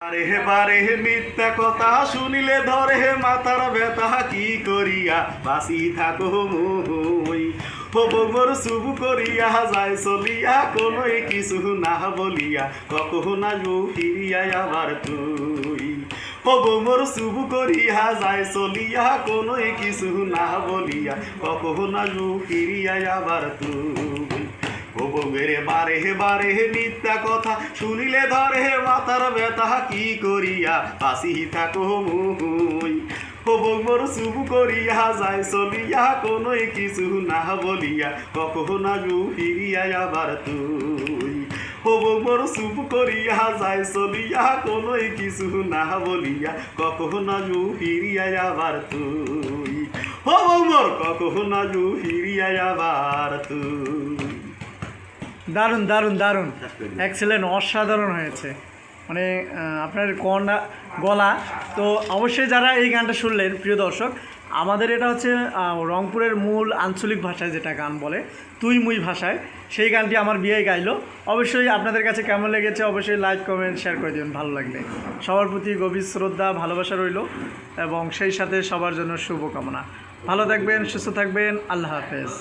আরে হে বারে হে মিথ্যা কথা শুনিলে ধরে হে মাথার ব্যথা কি করিয়া বাসি থাকো মুই হব মোর শুভ করিয়া যায় চলিয়া কোনোই কিছু না বলিয়া কখন আসবো ফিরিয়া আবার তুই হব মোর শুভ করিয়া যায় চলিয়া কোনোই কিছু না বলিয়া কখন আসবো ফিরিয়া আবার তুই মেরে বারে হে মিথ্যা কথা শুনিলে ধরে হে মাথার ব্যথা কি করিয়া বাসি থাকো মুই হব মোর শুভ করিয়া যায় চলিয়া কোনোই কিছু না বলিয়া কখন আসবো ফিরিয়া আবার তুই হব মোর শুভ করিয়া যায় চলিয়া কোনোই কিছু না বলিয়া কখন আসবো ফিরিয়া আবার তুই হব মোর কখন আসবো ফিরিয়া আবার তুই। দারুণ দারুণ দারুণ, এক্সেলেন্ট, অসাধারণ হয়েছে। মানে আপনার গলা তো অবশ্যই যারা এই গানটা শুনলেন প্রিয় দর্শক, আমাদের এটা হচ্ছে রংপুরের মূল আঞ্চলিক ভাষায় যেটা গান বলে তুই মুই ভাষায়, সেই গানটি আমার বিয়ে গাইলো। অবশ্যই আপনাদের কাছে কেমন লেগেছে অবশ্যই লাইক কমেন্ট শেয়ার করে দেবেন ভালো লাগলে। সবার প্রতি গভীর শ্রদ্ধা ভালোবাসা রইল এবং সেই সাথে সবার জন্য শুভকামনা। ভালো থাকবেন, সুস্থ থাকবেন, আল্লাহ হাফেজ।